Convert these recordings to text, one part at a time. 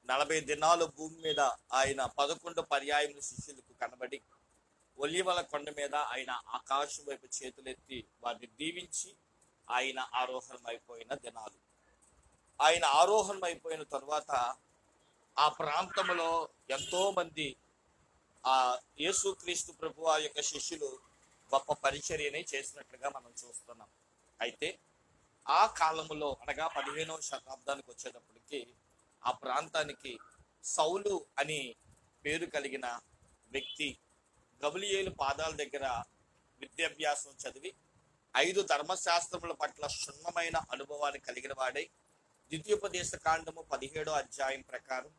40 దినాలు భూమి మీద ఆయన 11 పర్యాయములు శిష్యులకు కనబడి ఒలీవల కొండ మీద ఆయన ఆకాశం వైపు చేతులెత్తి వారిని దీవించి ఆయన ఆరోహణం అయిపోయిన దినాలు. ఆయన ఆరోహణం అయిపోయిన తరువాత ఆ ప్రాంతంలో ఎంతో మంది ఆ యేసుక్రీస్తు ప్రభు ఆ యొక్క శిష్యులు గొప్ప పరిచర్యని చేసినట్లుగా మనం చూస్తున్నాం. అయితే ఆ కాలంలో అనగా 15వ శతాబ్దానికి వచ్చేటప్పటికి ఆ ప్రాంతానికి సౌలు అని పేరు కలిగిన వ్యక్తి గమలీయేలు పాదాల దగ్గర విద్యాభ్యాసం చదివి 5 ధర్మశాస్త్రముల పట్ల క్షుణ్ణమైన అనుభవాన్ని కలిగిన వాడై ద్వితీయోపదేశ కాండము 17వ అధ్యాయం ప్రకారం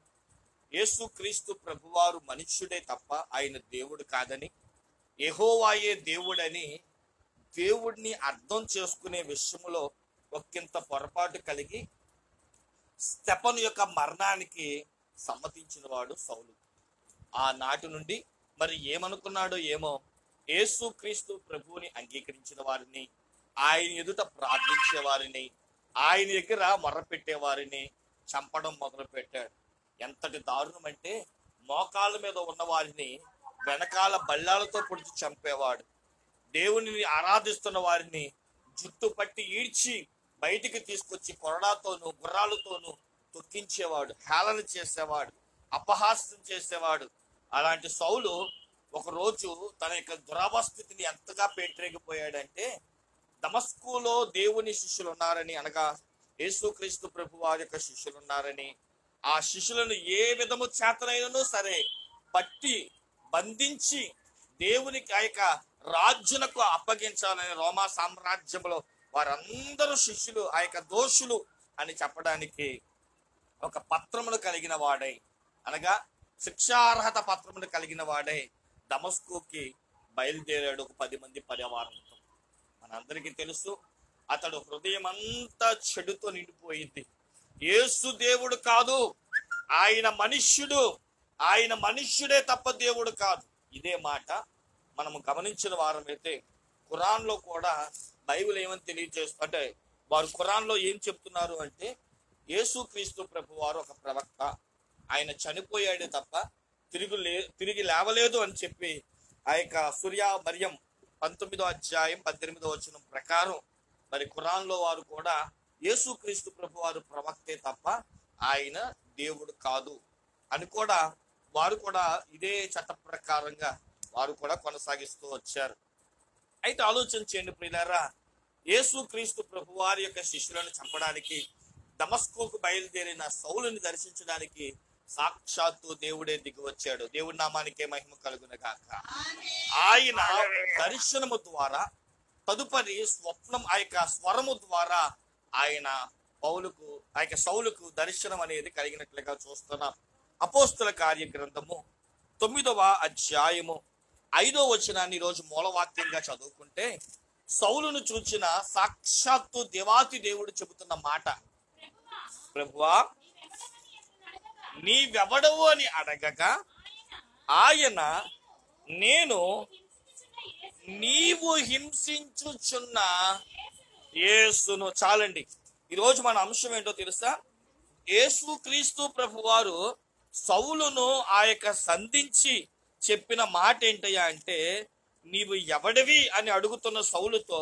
యేసుక్రీస్తు ప్రభువారు మనుష్యుడే తప్ప ఆయన దేవుడు కాదని, యెహోవాయే దేవుడని దేవుడిని అర్థం చేసుకునే విషయంలో ఒకంత పొరపాటు కలిగి స్తెఫను యొక్క మరణానికి సమ్మతించిన వాడు సౌలు. ఆనాటి నుండి మరి ఏమనుకున్నాడో ఏమో, యేసుక్రీస్తు ప్రభువుని అంగీకరించిన వారిని, ఆయన ఎదుట ప్రార్థించే వారిని, ఆయన దగ్గర మొర్రపెట్టే వారిని చంపడం మొదలు పెట్టాడు. ఎంతటి దారుణం అంటే మోకాళ్ళ మీద ఉన్న వారిని వెనకాల బల్లాలతో పొడిచి చంపేవాడు. దేవునిని ఆరాధిస్తున్న వారిని జుట్టు పట్టి ఈడ్చి బయటికి తీసుకొచ్చి కొరడాతోనూ గుర్రాలతోనూ తొక్కించేవాడు, హేళన చేసేవాడు, అపహాస్యం చేసేవాడు. అలాంటి సౌలు ఒకరోజు తన యొక్క దురవస్థితిని ఎంతగా పేటరేగిపోయాడంటే, దమస్కులో దేవుని శిష్యులు ఉన్నారని, అనగా యేసుక్రీస్తు ప్రభు వారి యొక్క శిష్యులు ఉన్నారని, ఆ శిష్యులను ఏ విధము చేతనైనను సరే పట్టి బంధించి దేవునికి ఆ యొక్క రాజునకు అప్పగించాలని రోమా సామ్రాజ్యంలో వారందరూ శిష్యులు ఆ యొక్క దోషులు అని చెప్పడానికి ఒక పత్రమును కలిగిన వాడై, అనగా శిక్షార్హత పత్రమును కలిగిన వాడై దమస్కుకి బయలుదేరాడు ఒక 10 మంది పరివారంతో. మనందరికీ తెలుసు, అతడు హృదయం అంతా చెడుతో నిండిపోయింది. యేసు దేవుడు కాదు, ఆయన మనుష్యుడు, ఆయన మనుష్యుడే తప్ప దేవుడు కాదు. ఇదే మాట మనము గమనించిన వారమైతే ఖురాన్లో కూడా బైబిల్ ఏమని తెలియజేస్తుంటే, వారు ఖురాన్లో ఏం చెప్తున్నారు అంటే, యేసుక్రీస్తు ప్రభు వారు ఒక ప్రవక్త, ఆయన చనిపోయాడే తప్ప తిరిగి లేవలేదు అని చెప్పి ఆ యొక్క సూర్య మరియం 19వ అధ్యాయం 18వ వచనం ప్రకారం మరి ఖురాన్లో వారు కూడా యేసుక్రీస్తు ప్రభు వారు ప్రవక్తే తప్ప ఆయన దేవుడు కాదు అని కూడా వారు కూడా ఇదే చట్ట ప్రకారంగా వారు కూడా కొనసాగిస్తూ వచ్చారు. అయితే ఆలోచన చేయండి ప్రియులారా, యేసుక్రీస్తు ప్రభు వారి యొక్క శిష్యులను చంపడానికి దమస్కుకు బయలుదేరిన సౌలుని దర్శించడానికి సాక్షాత్తు దేవుడే దిగి వచ్చాడు. దేవుడి నామానికే మహిమ కలుగును గాక. ఆయన దర్శనము ద్వారా తదుపరి స్వప్నం ఆ యొక్క స్వరము ద్వారా ఆయన సౌలుకు దర్శనం అనేది కలిగినట్లుగా చూస్తున్నాం. అపోస్తుల కార్య గ్రంథము 9వ అధ్యాయము 5వ వచనాన్ని ఈరోజు మూలవాక్యంగా చదువుకుంటే, సౌలును చూచిన సాక్షాత్తు దేవాతి దేవుడు చెబుతున్న మాట, ప్రభువా నీవెవడవు అని అడగగా ఆయన, నేను నీవు హింసించుచున్న యేసును. చాలండి, ఈరోజు మన అంశం ఏంటో తెలుసా? యేసుక్రీస్తు ప్రభు వారు సౌలును ఆ యొక్క సంధించి చెప్పిన మాట ఏంటయ్యా అంటే, నీవు ఎవడివి అని అడుగుతున్న సౌలుతో,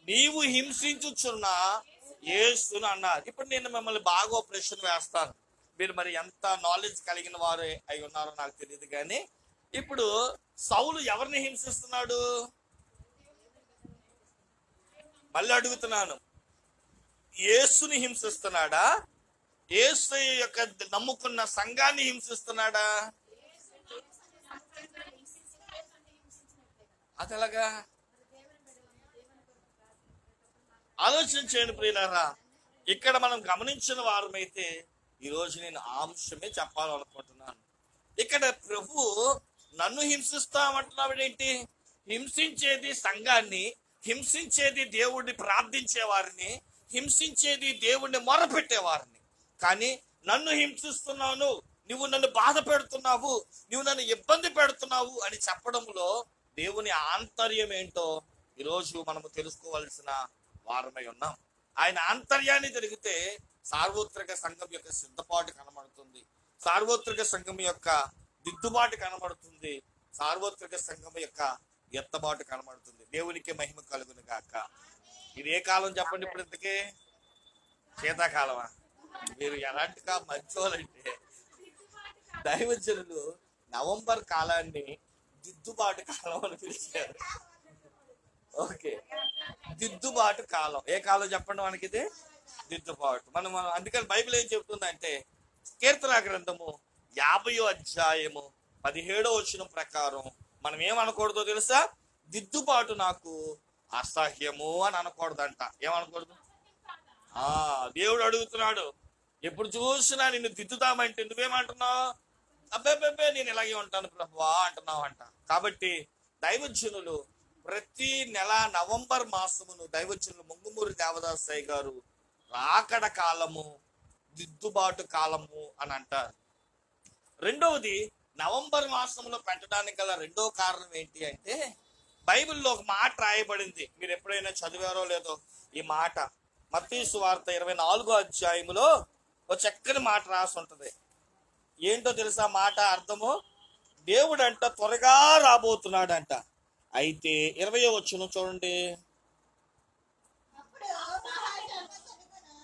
నీవు హింసించుచున్న యేసును అన్నారు. ఇప్పుడు నేను మిమ్మల్ని బాగా ప్రశ్న వేస్తాను, మీరు మరి ఎంత నాలెడ్జ్ కలిగిన వారు అయి ఉన్నారో నాకు తెలియదు కానీ, ఇప్పుడు సౌలు ఎవరిని హింసిస్తున్నాడు? మళ్ళీ అడుగుతున్నాను, యేసుని హింసిస్తున్నాడా? యేసు యొక్క నమ్ముకున్న సంఘాన్ని హింసిస్తున్నాడా? అదెలాగా? ఆలోచన చేయండి ప్రియులారా. ఇక్కడ మనం గమనించిన వారమైతే ఈరోజు నేను ఆ అంశమే చెప్పాలనుకుంటున్నాను. ఇక్కడ ప్రభు నన్ను హింసిస్తామంటున్నాడేంటి? హింసించేది సంఘాన్ని, హింసించేది దేవుడిని ప్రార్థించే వారిని, హింసించేది దేవుడిని మొరపెట్టేవారిని. కానీ నన్ను హింసిస్తున్నాను, నువ్వు నన్ను బాధ పెడుతున్నావు, నువ్వు నన్ను ఇబ్బంది పెడుతున్నావు అని చెప్పడంలో దేవుని ఆంతర్యం ఏంటో ఈరోజు మనము తెలుసుకోవాల్సిన వారమై ఉన్నాం. ఆయన ఆంతర్యాన్ని జరిగితే సార్వత్రిక సంఘం యొక్క సిద్ధపాటు కనబడుతుంది, సార్వత్రిక సంఘం యొక్క దిద్దుబాటు కనబడుతుంది, సార్వత్రిక సంఘం యొక్క ఎత్తబాటు కనబడుతుంది. దేవునికి మహిమ కలుగును గాక. ఇది ఏ కాలం చెప్పండి? ఇప్పుడు ఇంతకే శీతాకాలమా? మీరు ఎలాంటి మంచోళ్ళంటే దైవజనులు నవంబర్ కాలాన్ని దిద్దుబాటు కాలం అని పిలిచారు. ఓకే, దిద్దుబాటు కాలం. ఏ కాలం చెప్పండి మనకి? ఇది దిద్దుబాటు. మనం అందుకని బైబిల్ ఏం చెప్తుందంటే, కీర్తన గ్రంథము 50వ అధ్యాయము 17వ వచనం ప్రకారం మనం ఏమనకూడదో తెలుసా? దిద్దుబాటు నాకు అసహ్యము అని అనకూడదంట. ఏమనకూడదు? దేవుడు అడుగుతున్నాడు, ఎప్పుడు చూసినా నిన్ను దిద్దుతామంటే నువ్వేమంటున్నావు? అబ్బే నేను ఇలాగే ఉంటాను ప్రభువా అంటున్నావు అంట. కాబట్టి దైవజనులు ప్రతి నెల నవంబర్ మాసమును దైవజనులు ముంగుమూరి దేవదాసయ్య గారు రాకడ కాలము, దిద్దుబాటు కాలము అని అంటారు. రెండవది, నవంబర్ మాసంలో పెట్టడానికి గల రెండో కారణం ఏంటి అంటే, బైబిల్లో ఒక మాట రాయబడింది. మీరు ఎప్పుడైనా చదివారో లేదో ఈ మాట. మత్తయి సువార్త 24వ అధ్యాయములో ఒక చక్కని మాట రాసి ఉంటది. ఏంటో తెలుసా మాట అర్థము? దేవుడంట త్వరగా రాబోతున్నాడంట. అయితే 20వ వచనం చూడండి.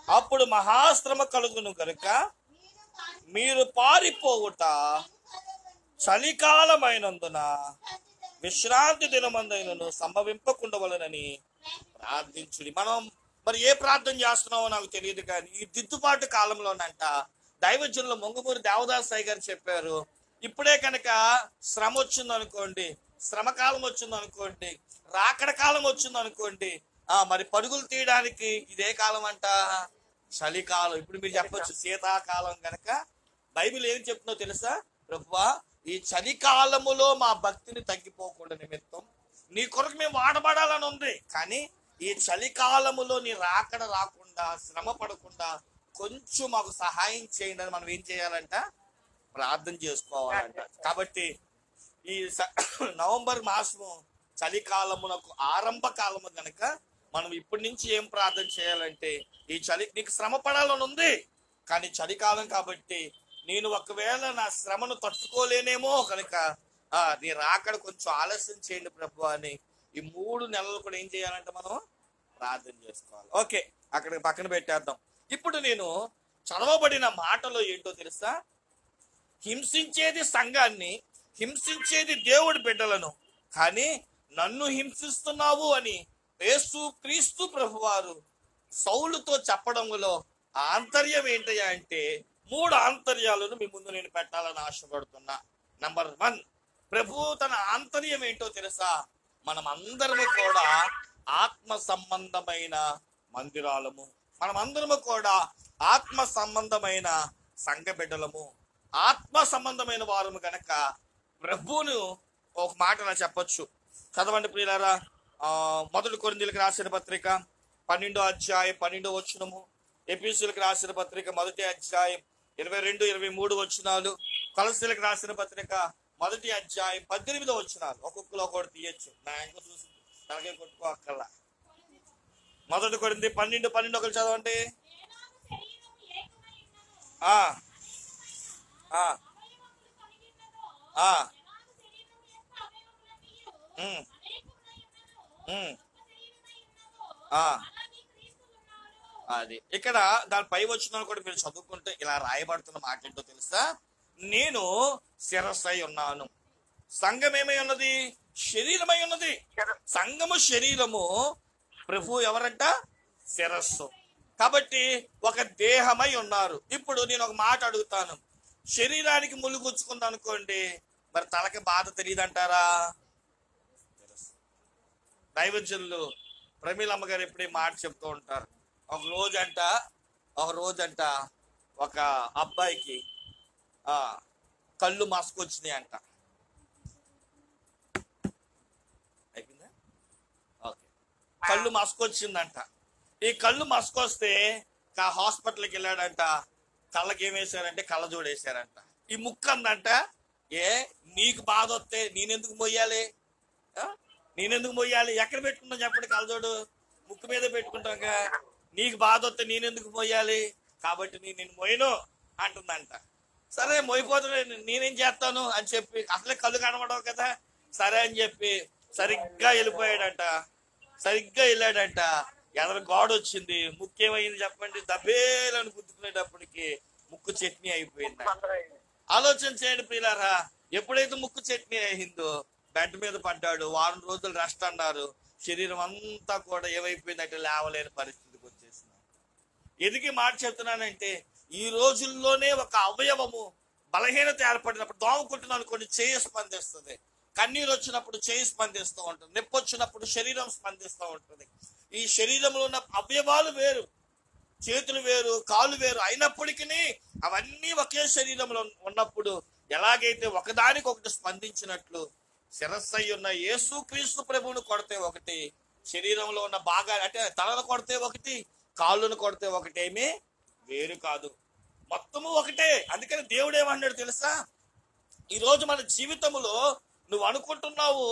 అప్పుడు మహాశ్రమ కలుగును కనుక మీరు పారిపోవుట చలికాలమైనందున విశ్రాంతి దినమందైనను సంభవింపకుండవలనని ప్రార్థించుడి. మనం మరి ఏ ప్రార్థన చేస్తున్నామో నాకు తెలియదు, కానీ ఈ దిద్దుబాటు కాలంలోనంట దైవజనులు ముంగుమూరి దేవదాసయ్య గారు చెప్పారు, ఇప్పుడే కనుక శ్రమ వచ్చింది అనుకోండి, శ్రమకాలం వచ్చింది అనుకోండి, రాకడ కాలం వచ్చింది అనుకోండి, మరి పరుగులు తీయడానికి ఇదే కాలం అంట, చలికాలం. ఇప్పుడు మీరు చెప్పొచ్చు శీతాకాలం. కనుక బైబిల్ ఏం చెప్తుందో తెలుసా? ప్రభువా, ఈ చలికాలములో మా భక్తిని తగ్గిపోకుండా నిమిత్తం నీ కొరకు మేము వాడబడాలని ఉంది, కానీ ఈ చలికాలములో నీ రాకడ రాకుండా, శ్రమ పడకుండా కొంచెం మాకు సహాయం చేయండి అని మనం ఏం చేయాలంట? ప్రార్థన చేసుకోవాలంట. కాబట్టి ఈ నవంబర్ మాసము చలికాలమునకు ఆరంభ కాలము కనుక మనం ఇప్పటి నుంచి ఏం ప్రార్థన చేయాలంటే, ఈ నీకు శ్రమ పడాలని ఉంది, కానీ చలికాలం కాబట్టి నేను ఒకవేళ నా శ్రమను తట్టుకోలేనేమో కనుక నీ రాకడ కొంచెం ఆలస్యం చేయండి ప్రభు అని ఈ 3 నెలలు కూడా ఏం చేయాలంటే మనం ప్రార్థన చేసుకోవాలి. ఓకే, అక్కడ పక్కన పెట్టేద్దాం. ఇప్పుడు నేను చదవబడిన మాటలో ఏంటో తెలుసా? హింసించేది సంఘాన్ని, హింసించేది దేవుడి బిడ్డలను, కానీ నన్ను హింసిస్తున్నావు అని యేసు క్రీస్తు ప్రభువారు సౌలుతో చెప్పడంలో ఆంతర్యం ఏంటయ్యా అంటే, 3 ఆంతర్యాలను మీ ముందు నేను పెట్టాలని ఆశపడుతున్నా. నంబర్ 1, ప్రభు తన ఆంతర్యం ఏంటో తెలుసా? మనం అందరము కూడా ఆత్మ సంబంధమైన మందిరాలము, మనమందరము కూడా ఆత్మ సంబంధమైన సంఘ బిడ్డలము, ఆత్మ సంబంధమైన వారము గనక ప్రభువును ఒక మాట నా చెప్పొచ్చు. చదవండి ప్రియులారా, 1 కొరింథీయులకు రాసిన పత్రిక 12వ అధ్యాయం 12వ వచనము, ఎఫెసీయులకు రాసిన పత్రిక 1వ అధ్యాయం 22-23 వచనాలు, కొలస్సీయులకు రాసిన పత్రిక 1వ అధ్యాయం 18వ వచనాలు. ఒక్కొక్కరు ఒకటి తీయచ్చు, నా ఇంకా చూసి తనకే కొట్టుకోక్కర్లా. 1 కొరింథీ 12:12 ఒకరు చదవండి. అది ఇక్కడ దాని పై వచనాలు కూడా మీరు చదువుకుంటే ఇలా రాయబడుతున్న మాట ఏంటో తెలుసా? నేను శిరస్సై ఉన్నాను. సంఘం ఏమై ఉన్నది? శరీరమై ఉన్నది. సంఘము శరీరము, ప్రభు ఎవరంట? శిరస్సు. కాబట్టి ఒక దేహమై ఉన్నారు. ఇప్పుడు నేను ఒక మాట అడుగుతాను, శరీరానికి ముళ్ళు గుచ్చుకుంది అనుకోండి, మరి తలకి బాధ తెలియదంటారా? దైవజనులు ప్రమీలమ్మ గారు ఎప్పుడే మాట చెప్తూ ఉంటారు. ఒక రోజంట ఒక అబ్బాయికి కళ్ళు మసకొచ్చినాయి అంట. అయిపోయిందా? ఓకే, కళ్ళు మసకొచ్చిందంట. ఈ కళ్ళు మసకొస్తే హాస్పిటల్కి వెళ్ళాడంట. కళ్ళకి ఏం వేశారంటే కళ్ళజోడు వేశారంట. ఈ ముక్కు అందంట, నీకు బాధ వస్తే నేనెందుకు మొయ్యాలి? ఎక్కడ పెట్టుకుంటాం చెప్పండి? కళ్ళజోడు ముక్కు మీద పెట్టుకుంటాక నీకు బాధ వస్తే నేనెందుకు మోయాలి, కాబట్టి నేను మోయను అంటుందంట. సరే మోయిపోతున్నా నేనేం చేస్తాను అని చెప్పి, అసలే కళ్ళు కనబడవు కదా, సరే అని చెప్పి సరిగ్గా వెళ్ళిపోయాడంట. సరిగ్గా వెళ్ళాడంట, ఎదరు గోడ వచ్చింది. ముక్కు ఏమైంది చెప్పండి, దబ్బేలని గుద్దుకునేటప్పటికి ముక్కు చట్నీ అయిపోయింది. ఆలోచన చేయండి ప్రియులారా, ఎప్పుడైతే ముక్కు చట్నీ అయిందో బెడ్ మీద పడ్డాడు. వారం రోజులు రెస్ట్ అన్నారు. శరీరం అంతా కూడా ఏమైపోయిందంటే లేవలేని పరిస్థితికి వచ్చేసింది. ఎదిగి మాట చెప్తున్నానంటే, ఈ రోజుల్లోనే ఒక అవయవము బలహీనత ఏర్పడినప్పుడు, దోమ కుట్టిన అనుకోండి చేయి స్పందిస్తుంది, కన్నీరు వచ్చినప్పుడు చేయి స్పందిస్తూ ఉంటుంది, నొప్పి వచ్చినప్పుడు శరీరం స్పందిస్తూ ఉంటుంది. ఈ శరీరంలో ఉన్న అవయవాలు వేరు, చేతులు వేరు, కాళ్ళు వేరు అయినప్పటికీ అవన్నీ ఒకే శరీరంలో ఉన్నప్పుడు ఎలాగైతే ఒకదానికొకటి స్పందించినట్లు శిరస్సై ఉన్న యేసు క్రీస్తు ప్రభువును కొడితే ఒకటి, శరీరంలో ఉన్న బాగా అంటే తలను కొడితే ఒకటి, కాళ్ళను కొడితే ఒకటేమీ వేరు కాదు, మొత్తము ఒకటే. అందుకని దేవుడు ఏమన్నాడు తెలుసా, ఈరోజు మన జీవితంలో నువ్వు అనుకుంటున్నావు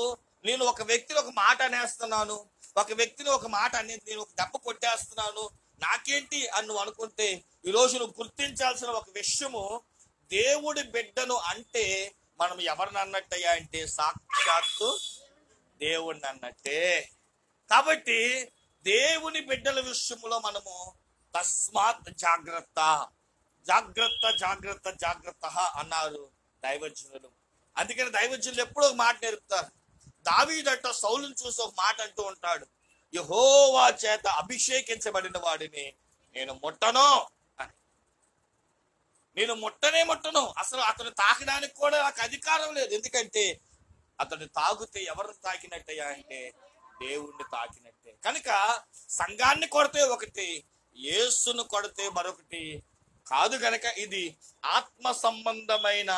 నేను ఒక వ్యక్తిని ఒక మాట అనేస్తున్నాను, ఒక వ్యక్తిని ఒక మాట అనేది నేను ఒక దెబ్బ కొట్టేస్తున్నాను, నాకేంటి అని నువ్వు అనుకుంటే, ఈరోజు నువ్వు గుర్తించాల్సిన ఒక విషయము, దేవుడి బిడ్డను అంటే మనం ఎవరిని అన్నట్టయ్యా అంటే సాక్షాత్తు దేవుణ్ణి అన్నట్టే. కాబట్టి దేవుని బిడ్డల విషయంలో మనము తస్మాత్ జాగ్రత్త జాగ్రత్త జాగ్రత్త జాగ్రత్త అన్నారు దైవజనులు. అందుకని దైవజనులు ఎప్పుడూ ఒక మాట నేర్పుతారు. దావీదంట సౌలును చూసి ఒక మాట అంటూ ఉంటాడు, యెహోవా చేత అభిషేకించబడిన వాడిని నేను ముట్టను అని. నేను ముట్టను, అసలు అతను తాకడానికి కూడా నాకు అధికారం లేదు. ఎందుకంటే అతను తాగితే ఎవరిని తాకినట్టయ్యా అంటే దేవుణ్ణి తాకినట్టే. కనుక సంఘాన్ని కొడితే ఒకటి, యేసును కొడితే మరొకటి కాదు. గనక ఇది ఆత్మ సంబంధమైన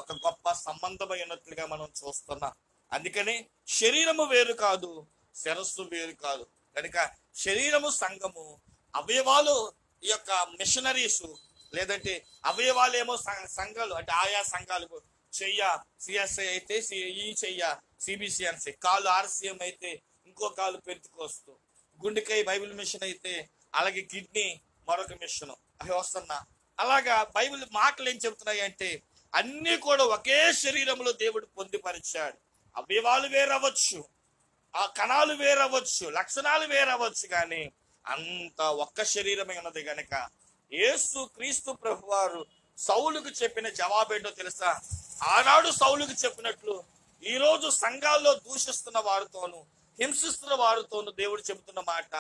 ఒక గొప్ప సంబంధమైనట్లుగా మనం చూస్తున్నాం. అందుకని శరీరము వేరు కాదు, శిరస్సు వేరు కాదు. కనుక శరీరము సంఘము, అవయవాలు ఈ యొక్క మిషనరీస్, లేదంటే అవయవాలేమో సంఘాలు అంటే ఆయా సంఘాలకు, చెయ్య సిఎస్ఐ అయితే ఈ చెయ్య సిబిసిఎన్సి, కాలు ఆర్సిఎం అయితే ఇంకో కాలు పెంతుకొస్తూ, గుండెకాయ బైబిల్ మిషన్ అయితే అలాగే కిడ్నీ మరొక మిషన్ అవి వస్తున్నా. అలాగా బైబిల్ మాటలు ఏం చెబుతున్నాయి అంటే అన్ని కూడా ఒకే శరీరంలో దేవుడు పొందుపరిచాడు. అవయవాలు వేరవచ్చు, ఆ కణాలు వేరవచ్చు, లక్షణాలు వేరవచ్చు, కానీ అంత ఒక్క శరీరమే ఉన్నది. గనక యేసు క్రీస్తు ప్రభువారు సౌలుకు చెప్పిన జవాబేంటో తెలుసా? ఆనాడు సౌలుకు చెప్పినట్లు ఈ రోజు సంఘాల్లో దూషిస్తున్న వారితోనూ హింసిస్తున్న వారితోనూ దేవుడు చెబుతున్న మాట,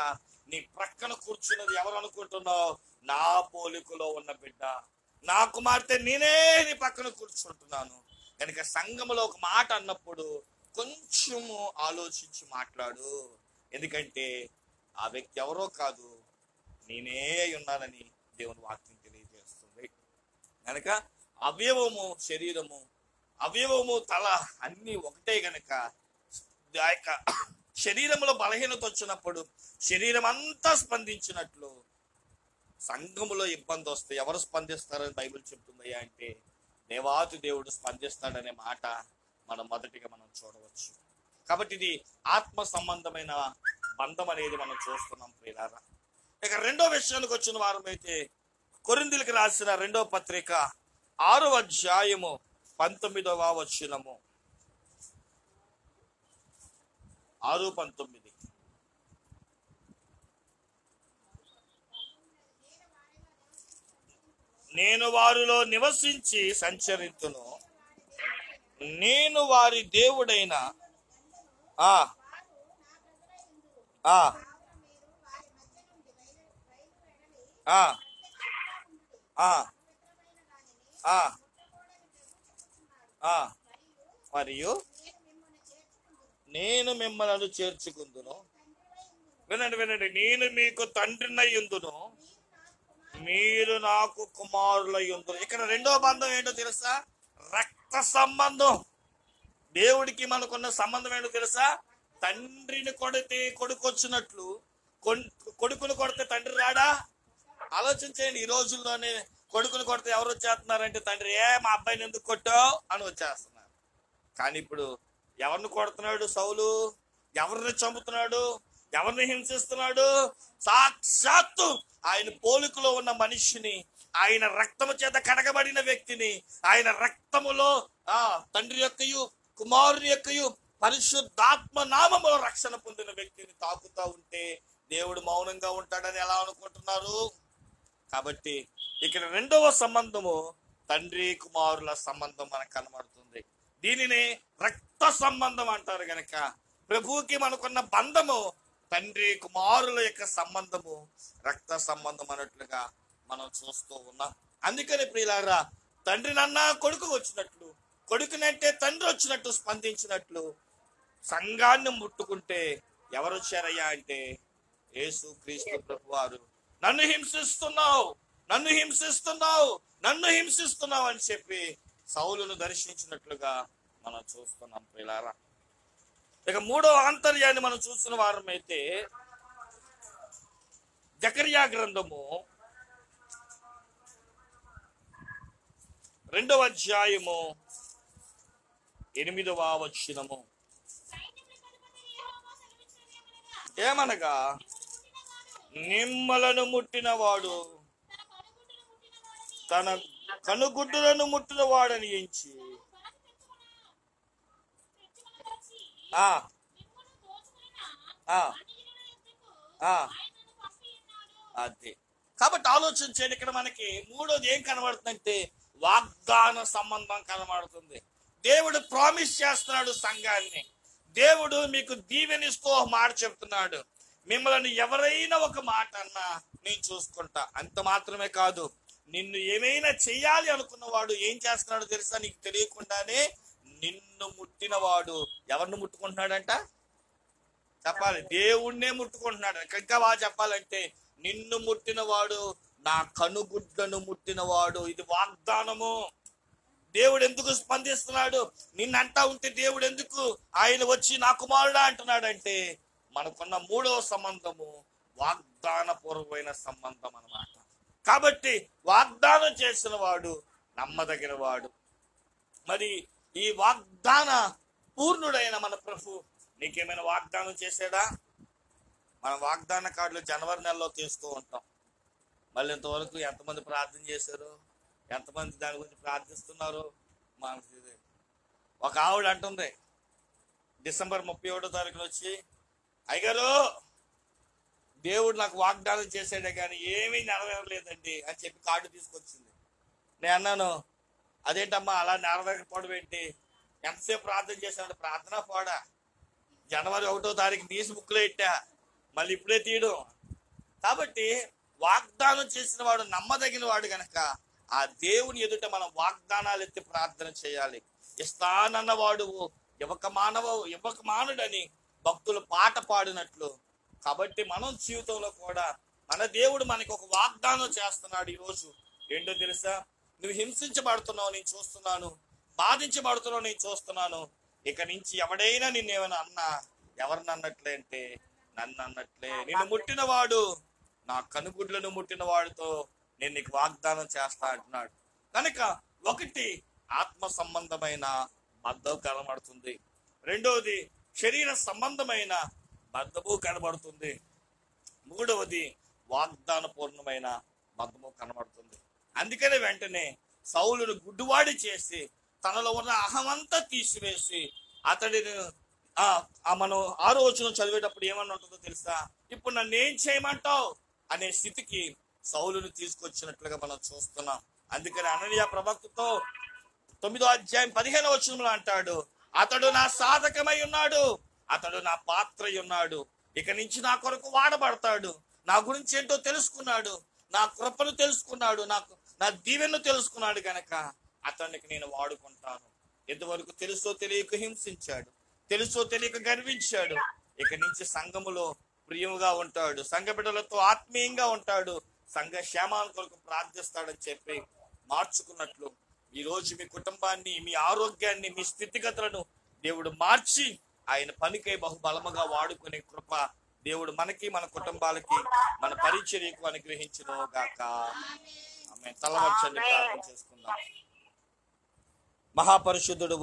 నీ ప్రక్కన కూర్చున్నది ఎవరు అనుకుంటున్నావు? నా పోలికలో ఉన్న బిడ్డ, నా కుమార్తె, నేనే నీ పక్కన కూర్చుంటున్నాను. కనుక సంఘములో ఒక మాట అన్నప్పుడు కొంచెము ఆలోచించి మాట్లాడు. ఎందుకంటే ఆ వ్యక్తి ఎవరో కాదు, నేనే ఉన్నానని దేవుని వాక్యం తెలియజేస్తుంది. కనుక అవయవము శరీరము, అవయవము తల అన్ని ఒకటే. గనక ఆ యొక్క శరీరంలో బలహీనత వచ్చినప్పుడు శరీరం అంతా స్పందించినట్లు సంఘములో ఇబ్బంది వస్తే ఎవరు స్పందిస్తారని బైబిల్ చెప్తుందయ్యా అంటే దేవాతి దేవుడు స్పందిస్తాడనే మాట మనం మొదటిగా మనం చూడవచ్చు. కాబట్టి ఇది ఆత్మ సంబంధమైన బంధం అనేది మనం చూస్తున్నాం ప్రియులారా. ఇక రెండో విషయానికి వచ్చిన వారమైతే కొరింథీయులకు రాసిన 2వ పత్రిక 6వ అధ్యాయము 19వ వచనము, 6:19. నేను వారిలో నివసించి సంచరింతును, నేను వారి దేవుడైన మరియు నేను మిమ్మల్ని చేర్చుకుందును. వినండి, నేను మీకు తండ్రినయ్యుందును, మీరు నాకు కుమారులయ్యుందురు. ఇక్కడ రెండో బంధం ఏంటో తెలుసా? రక్త సంబంధం. దేవుడికి మనకున్న సంబంధం ఏంటో తెలుసా? తండ్రిని కొడితే కొడుకు వచ్చినట్లు, కొడుకుని కొడితే తండ్రి రాడా? ఆలోచించండి. ఈ రోజుల్లోనే కొడుకుని కొడితే ఎవరు వచ్చేస్తున్నారంటే తండ్రి, మా అబ్బాయిని ఎందుకు కొట్టావు అని వచ్చేస్తున్నారు. కానీ ఇప్పుడు ఎవరిని కొడుతున్నాడు సౌలు? ఎవరిని చంపుతున్నాడు? ఎవరిని హింసిస్తున్నాడు? సాక్షాత్తు ఆయన పోలికలో ఉన్న మనిషిని, ఆయన రక్తము చేత కడగబడిన వ్యక్తిని, ఆయన రక్తములో తండ్రి యొక్కయు కుమారుని యొక్కయు పరిశుద్ధాత్మ నామములో రక్షణ పొందిన వ్యక్తిని తాకుతా ఉంటే దేవుడు మౌనంగా ఉంటాడని ఎలా అనుకుంటున్నారు? కాబట్టి ఇక్కడ రెండవ సంబంధము తండ్రి కుమారుల సంబంధం మనకు కనబడుతుంది. దీనిని రక్త సంబంధం అంటారు గనక ప్రభువుకి మనకున్న బంధము తండ్రి కుమారుల యొక్క సంబంధము రక్త సంబంధం అన్నట్లుగా మనం చూస్తూ ఉన్నాం. అందుకని ప్రియులారా, తండ్రినన్నా కొడుకు వచ్చినట్లు, కొడుకునంటే తండ్రి వచ్చినట్టు స్పందించినట్లు సంఘాన్ని ముట్టుకుంటే ఎవరు వచ్చారయ్యా అంటే యేసు క్రీస్తు ప్రభువారు. నన్ను హింసిస్తున్నావు, నన్ను హింసిస్తున్నావు, నన్ను హింసిస్తున్నావు అని చెప్పి సౌలును దర్శించినట్లుగా మనం చూస్తున్నాం ప్రియులారా. ఇక మూడో ఆంతర్యాన్ని మనం చూసిన వారమైతే జకర్యా గ్రంథము 2వ అధ్యాయము 8వ వచనము ఏమనగా, నిమ్మలను ముట్టినవాడు తన కనుగుడ్డులను ముట్టిన వాడని ఎంచి అదే. కాబట్టి ఆలోచన చేయండి, ఇక్కడ మనకి మూడోది ఏం కనబడుతుందంటే వాగ్దాన సంబంధం కనబడుతుంది. దేవుడు ప్రామిస్ చేస్తున్నాడు సంఘాన్ని. దేవుడు మీకు దీవెనిస్తూ ఒక మాట చెప్తున్నాడు, మిమ్మల్ని ఎవరైనా ఒక మాట అన్నా నేను చూసుకుంటా. అంత మాత్రమే కాదు, నిన్ను ఏమైనా చెయ్యాలి అనుకున్నవాడు ఏం చేస్తున్నాడో తెలుసా? నీకు తెలియకుండానే నిన్ను ముట్టినవాడు ఎవరిని ముట్టుకుంటున్నాడంట? చెప్పాలి, దేవుణ్ణే ముట్టుకుంటున్నాడు. ఇంకా బాగా చెప్పాలంటే నిన్ను ముట్టినవాడు నా కనుగుడ్లను ముట్టినవాడు. ఇది వాగ్దానము. దేవుడు ఎందుకు స్పందిస్తున్నాడు? నిన్నంటా ఉంటే దేవుడు ఎందుకు ఆయన వచ్చి నా కుమారుడా అంటున్నాడంటే మనకున్న మూడవ సంబంధము వాగ్దాన పూర్వమైన సంబంధం అన్నమాట. కాబట్టి వాగ్దానం చేసిన వాడు నమ్మదగిన వాడు. మరి ఈ వాగ్దాన పూర్ణుడైన మన ప్రభు నీకేమైనా వాగ్దానం చేశాడా? మనం వాగ్దాన కార్డులు జనవరి నెలలో తీస్తూ ఉంటాం. మళ్ళీ ఇంతవరకు ఎంతమంది ప్రార్థన చేశారు, ఎంతమంది దాని గురించి ప్రార్థిస్తున్నారు? మనకి ఒక ఆవిడ అంటుంది డిసెంబర్ 31వ తారీఖున వచ్చి, అయ్యగారు దేవుడు నాకు వాగ్దానం చేశాడే కానీ ఏమీ నెరవేరలేదండి అని చెప్పి కార్డు తీసుకొచ్చింది. నేను అన్నాను, అదేంటమ్మా అలా నెరవేరకపోవడం ఏంటి? ఎంతసేపు ప్రార్థన చేశాడు? ప్రార్థన పోడా, జనవరి 1వ తారీఖు తీసి బుక్లో పెట్టా, మళ్ళీ ఇప్పుడే తీయడం. కాబట్టి వాగ్దానం చేసిన వాడు నమ్మదగిన వాడు గనక ఆ దేవుని ఎదుట మనం వాగ్దానాలు ఎత్తి ప్రార్థన చేయాలి. ఇస్తానన్నవాడు యువక మానుడని భక్తులు పాట పాడినట్లు. కాబట్టి మనం జీవితంలో కూడా మన దేవుడు మనకి ఒక వాగ్దానం చేస్తున్నాడు. ఈరోజు ఏంటో తెలుసా? నువ్వు హింసించబడుతున్నావు నేను చూస్తున్నాను, బాధించబడుతున్నావు నేను చూస్తున్నాను. ఇక నుంచి ఎవడైనా నిన్నేమైనా అన్నా ఎవరిని అన్నట్లే అంటే నన్ను అన్నట్లే. నిన్ను ముట్టినవాడు నా కనుగుడ్లను ముట్టిన వాడితో నేను నీకు వాగ్దానం చేస్తా అంటున్నాడు. కనుక ఒకటి ఆత్మ సంబంధమైన బంధం కనబడుతుంది, రెండవది శరీర సంబంధమైన బంధము కనబడుతుంది, మూడవది వాగ్దాన పూర్ణమైన బంధము కనబడుతుంది. అందుకనే వెంటనే సౌలును గుడ్డివాడి చేసి తనలో ఉన్న అహమంతా తీసివేసి అతడిని మనం 6వ వచనం చదివేటప్పుడు ఏమన్నా ఉంటుందో తెలుసా? ఇప్పుడు నన్ను ఏం చేయమంటావు అనే స్థితికి సౌలును తీసుకొచ్చినట్లుగా మనం చూస్తున్నాం. అందుకని అననీయ ప్రవక్తతో 9వ అధ్యాయం 15వ వచనంలో అంటాడు, అతడు నా సాధకమై ఉన్నాడు, అతడు నా పాత్ర ఉన్నాడు, ఇక నుంచి నా కొరకు వాడబడతాడు, నా గురించి ఏంటో తెలుసుకున్నాడు, నా కృపను తెలుసుకున్నాడు, నా దీవెను తెలుసుకున్నాడు గనక అతనికి నేను వాడుకుంటాను. ఇంతవరకు తెలుసో తెలియక హింసించాడు, తెలుసో తెలియక గర్వించాడు, ఇక నుంచి సంఘములో ప్రియముగా ఉంటాడు, సంఘ బిడ్డలతో ఆత్మీయంగా ఉంటాడు, సంఘ క్షేమాల కొరకు ప్రార్థిస్తాడని చెప్పి మార్చుకున్నట్లు ఈ రోజు మీ కుటుంబాన్ని, మీ ఆరోగ్యాన్ని, మీ స్థితిగతులను దేవుడు మార్చి ఆయన పనికై బహుబలముగా వాడుకునే కృప దేవుడు మనకి, మన కుటుంబాలకి, మన పరిచర్యకు అనుగ్రహించును గాక. ఆమేన్. తలవంచండి, ప్రార్థన చేసుకుందాం. మహాపరిశుద్ధుడు